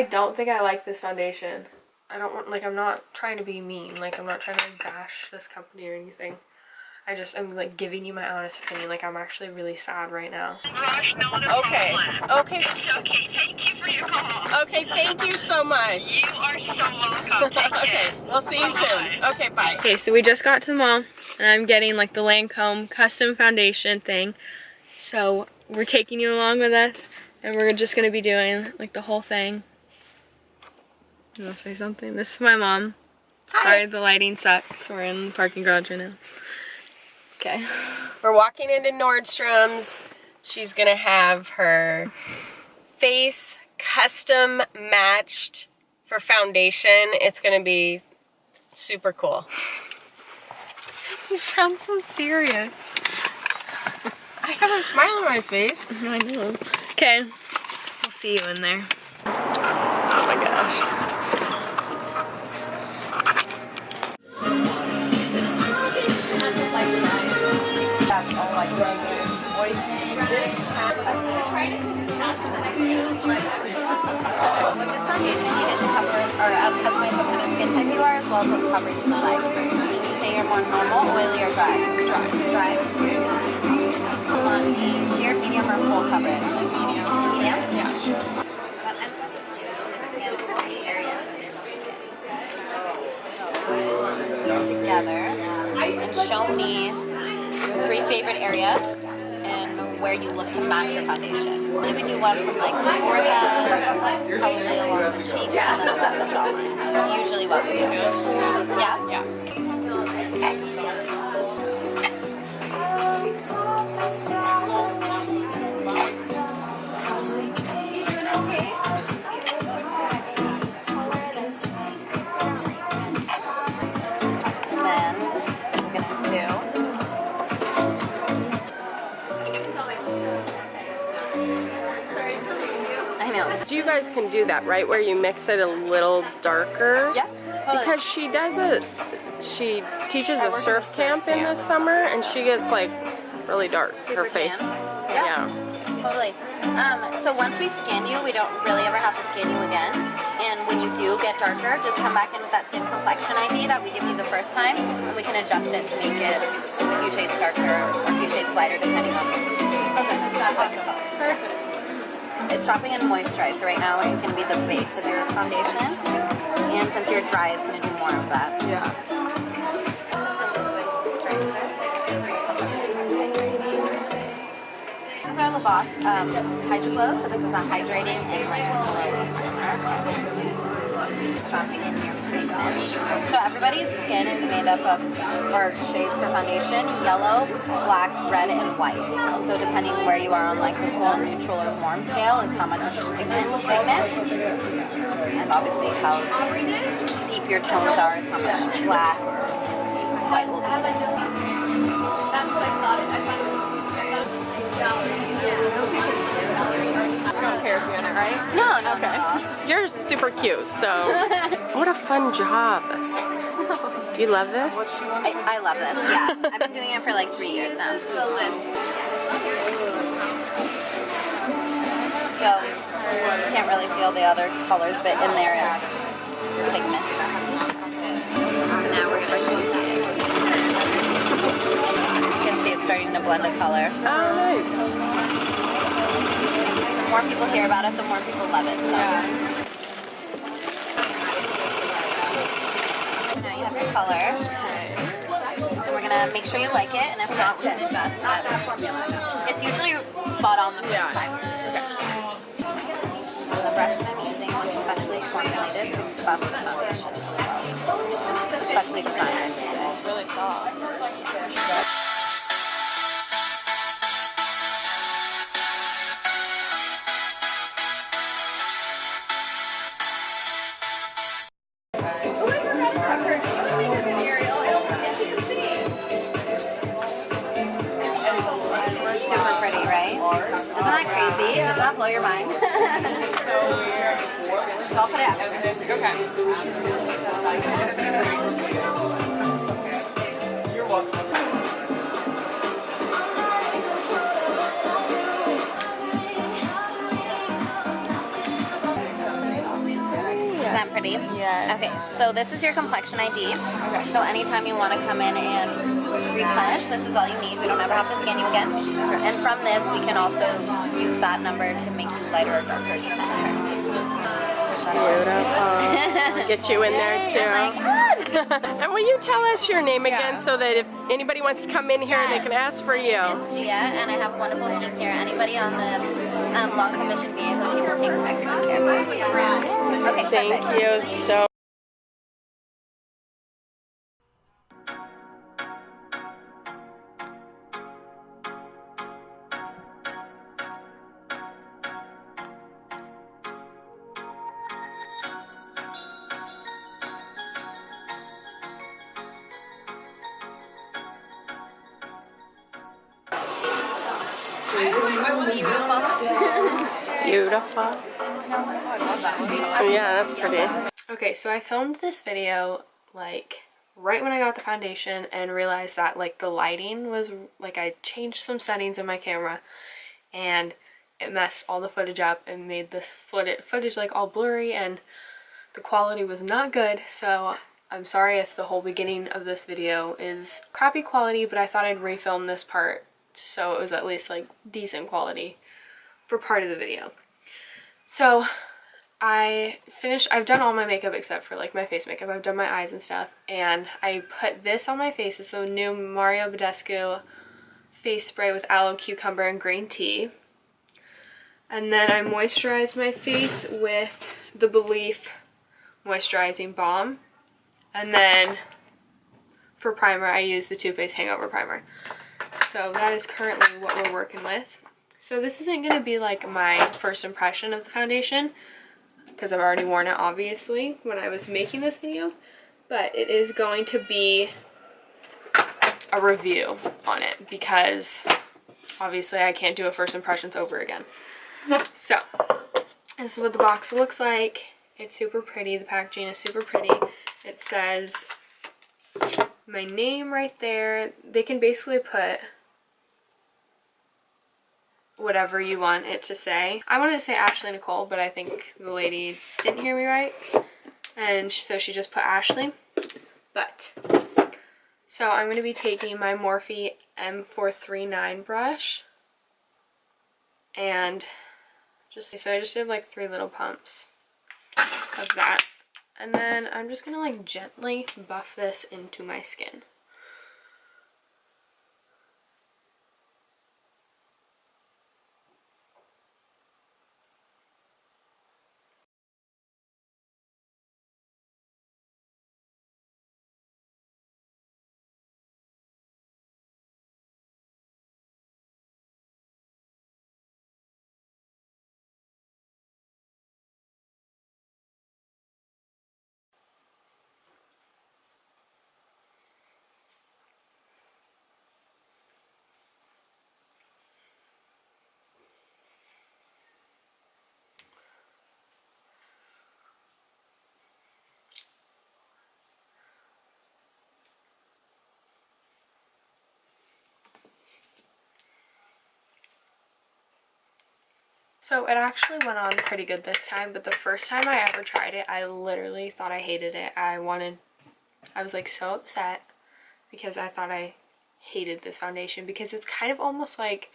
I don't think I like this foundation. I don't want, like, I'm not trying to be mean. Like, I'm not trying to like, bash this company or anything. I just am like giving you my honest opinion. Like, I'm actually really sad right now. Okay. Okay. It's okay. Thank you for your call. Okay, thank you so much. You are so welcome. Take care. Okay, we'll see you soon. Okay, bye. Okay, so we just got to the mall and I'm getting like the Lancome Custom foundation thing. So we're taking you along with us and we're just gonna be doing like the whole thing. You wanna say something? This is my mom. Hi. Sorry, the lighting sucks. We're in the parking garage right now. Okay. We're walking into Nordstrom's. She's gonna have her face custom matched for foundation. It's gonna be super cool. You sound so serious. I have a smile on my face. I know. Okay, we'll see you in there. Oh my gosh. With this foundation, you get to cover or customize what kind of skin type you are, as well as what coverage you like. Would you say you're more normal, oily, or dry? Dry. On the sheer, medium, or full coverage? Medium. Medium? Yeah. What I'm going to do is scan 3 areas of your skin. So together and show me your 3 favorite areas and where you look to match your foundation. We would do one from like the forehead, probably along the cheeks, and then above the jawline. That's usually what we do. Yeah? Yeah. So you guys can do that, right? Where you mix it a little darker? Yeah, totally. Because she teaches a surf camp in the summer and she gets like really dark, her face. Yeah. Totally. So once we've scanned you, we don't really ever have to scan you again. And when you do get darker, just come back in with that same complexion ID that we give you the first time, and we can adjust it to make it a few shades darker or a few shades lighter depending on Perfect. It's dropping in moisturize right now, which is going to be the base of your foundation. And since you're dry, it's going to do more of that. Yeah. This is our La Boss Hydro Glow, so this is a hydrating and like glowing. Dropping in your treatment. So everybody's skin is made up of, or shades for foundation, yellow, black, red, and white. So depending where you are on like the cool, neutral, or warm scale is how much of each pigment. And obviously how deep your tones are is how much black or white will be. That's what I thought. I thought it was you don't care if you're in it, right? No, okay. You're super cute, so. What a fun job. Do you love this? I love this, yeah. I've been doing it for like 3 years now. So, you can't really see all the other colors, but in there is pigment. Now we're going to show you. You can see it's starting to blend the color. Oh, nice. The more people hear about it, the more people love it. So. Yeah. So now you have your color. So we're gonna make sure you like it, and if not, we can adjust it. It's usually spot on the first time. Okay. The brush that I'm using was specially formulated to buff the foundation. Especially designed. It's really soft. Super pretty, right? Isn't that crazy? Does that blow your mind? So weird. So I'll put it out. Okay. You're welcome. that pretty? Yeah. Okay, so this is your complexion ID. Okay. So anytime you want to come in and replenish, this is all you need. We don't ever have to scan you again. Okay. And from this, we can also use that number to make you lighter or darker. Beautiful. Get you in there too. And will you tell us your name again so that if anybody wants to come in here, they can ask for you? Miss Gia, and I have a wonderful team here. Anybody on the Lancome Mission Viejo team will take excellent care of you. Okay, Thank perfect. you so beautiful. Oh, yeah, that's pretty. Okay, so I filmed this video like right when I got the foundation and realized that like the lighting was like, I changed some settings in my camera and it messed all the footage up and made this footage like all blurry, and the quality was not good. So I'm sorry if the whole beginning of this video is crappy quality, but I thought I'd refilm this part so it was at least like decent quality for part of the video. So I've done all my makeup except for like my face makeup. I've done my eyes and stuff, and I put this on my face. It's the new Mario Badescu face spray with aloe, cucumber, and green tea. And then I moisturized my face with the Belief moisturizing balm. And then for primer, I use the Too Faced Hangover Primer. So that is currently what we're working with. So this isn't going to be like my first impression of the foundation, because I've already worn it obviously when I was making this video, but it is going to be a review on it because obviously I can't do a first impressions over again. So this is what the box looks like. It's super pretty. The packaging is super pretty. It says my name right there. They can basically put whatever you want it to say. I wanted to say Ashley Nicole, but I think the lady didn't hear me right, and so she just put Ashley. But so I'm going to be taking my Morphe M439 brush and I just did like 3 little pumps of that, and then I'm just going to like gently buff this into my skin. So it actually went on pretty good this time, but the first time I ever tried it, I literally thought I hated it. I was like so upset because I thought I hated this foundation, because it's kind of almost like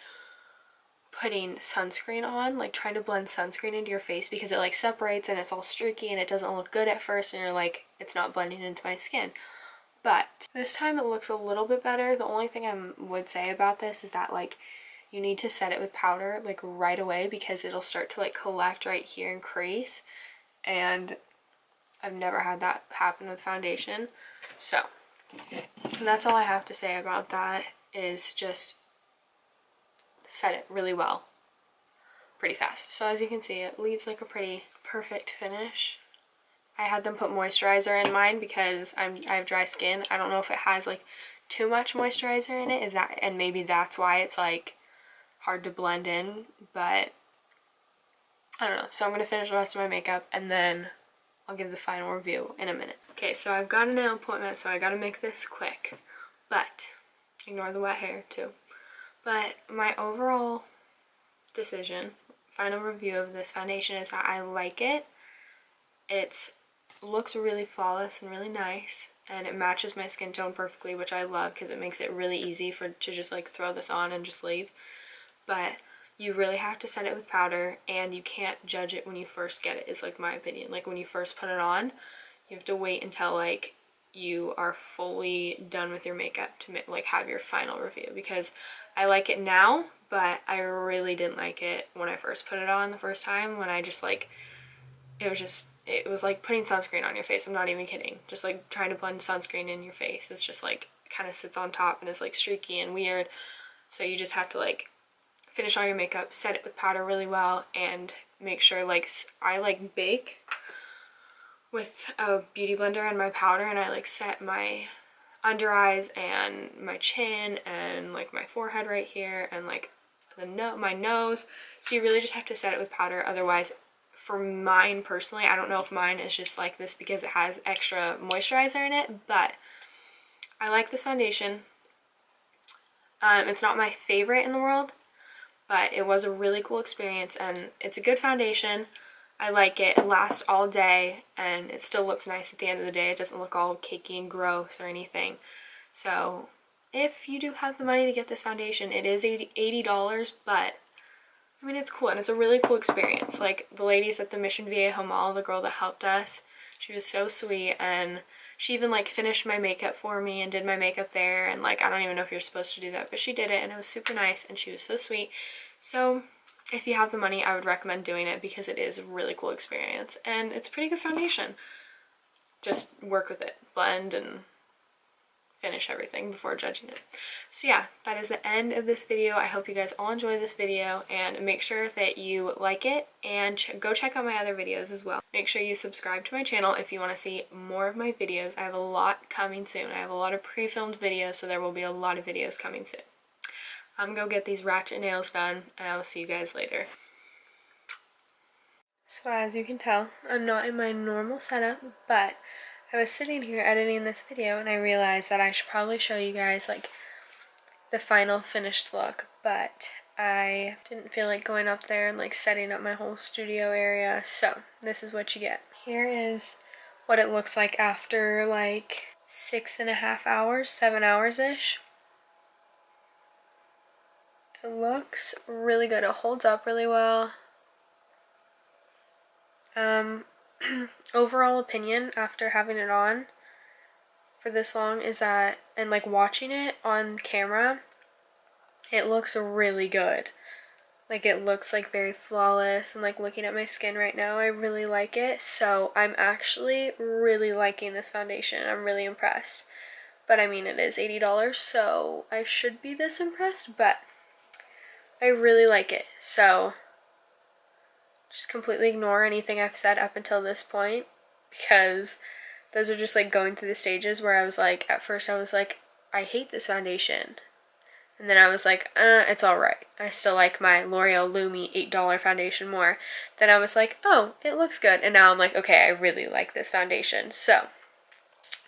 putting sunscreen on, like trying to blend sunscreen into your face, because it like separates and it's all streaky and it doesn't look good at first, and you're like, it's not blending into my skin. But this time it looks a little bit better. The only thing I would say about this is that like you need to set it with powder like right away, because it'll start to like collect right here and crease, and I've never had that happen with foundation. So that's all I have to say about that, is just set it really well pretty fast. So as you can see, it leaves like a pretty perfect finish. I had them put moisturizer in mine because I have dry skin. I don't know if it has like too much moisturizer in it, and maybe that's why it's like hard to blend in, but I don't know. So I'm going to finish the rest of my makeup and then I'll give the final review in a minute. Okay, so I've got a nail appointment, so I got to make this quick, but ignore the wet hair too. But my overall decision, final review of this foundation, is that I like it. It's looks really flawless and really nice, and it matches my skin tone perfectly, which I love because it makes it really easy to just like throw this on and just leave. But you really have to set it with powder, and you can't judge it when you first get it, is like my opinion. Like when you first put it on, you have to wait until like you are fully done with your makeup to like have your final review, because I like it now, but I really didn't like it when I first put it on the first time, when I just like, it was like putting sunscreen on your face. I'm not even kidding. Just like trying to blend sunscreen in your face. It's just like kind of sits on top and is like streaky and weird. So you just have to like finish all your makeup, set it with powder really well, and make sure, like, I like bake with a beauty blender and my powder, and I like set my under eyes and my chin and like my forehead right here and like my nose. So you really just have to set it with powder. Otherwise, for mine personally, I don't know if mine is just like this because it has extra moisturizer in it, but I like this foundation. It's not my favorite in the world, but it was a really cool experience, and it's a good foundation. I like it. It lasts all day, and it still looks nice at the end of the day. It doesn't look all cakey and gross or anything. So if you do have the money to get this foundation, it is $80, but I mean, it's cool, and it's a really cool experience. Like the ladies at the Mission Viejo Mall, the girl that helped us, she was so sweet, and she even like finished my makeup for me and did my makeup there, and like I don't even know if you're supposed to do that, but she did it, and it was super nice, and she was so sweet. So if you have the money, I would recommend doing it because it is a really cool experience, and it's a pretty good foundation. Just work with it, blend, and finish everything before judging it. So yeah, that is the end of this video. I hope you guys all enjoy this video, and make sure that you like it, and go check out my other videos as well. Make sure you subscribe to my channel if you want to see more of my videos. I have a lot coming soon. I have a lot of pre-filmed videos, so there will be a lot of videos coming soon. I'm gonna go get these ratchet nails done, and I will see you guys later. So as you can tell, I'm not in my normal setup, but I was sitting here editing this video, and I realized that I should probably show you guys like the final finished look, but I didn't feel like going up there and like setting up my whole studio area, so this is what you get. Here is what it looks like after like 6.5 hours, 7 hours-ish. It looks really good. It holds up really well. Overall opinion after having it on for this long is that, and like watching it on camera, it looks really good. Like it looks like very flawless, and like looking at my skin right now, I really like it. So I'm actually really liking this foundation. I'm really impressed. But I mean, it is $80, so I should be this impressed, but I really like it. So just completely ignore anything I've said up until this point, because those are just like going through the stages where I was like, at first I was like, I hate this foundation. And then I was like, it's alright. I still like my L'Oreal Lumi $8 foundation more. Then I was like, oh, it looks good. And now I'm like, okay, I really like this foundation. So,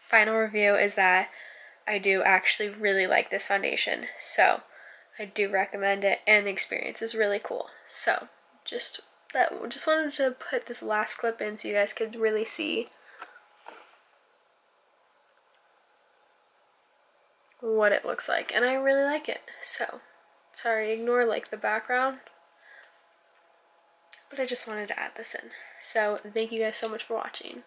final review is that I do actually really like this foundation. So, I do recommend it, and the experience is really cool. So, just wanted to put this last clip in so you guys could really see what it looks like, and I really like it. So sorry, ignore like the background, but I just wanted to add this in. So thank you guys so much for watching.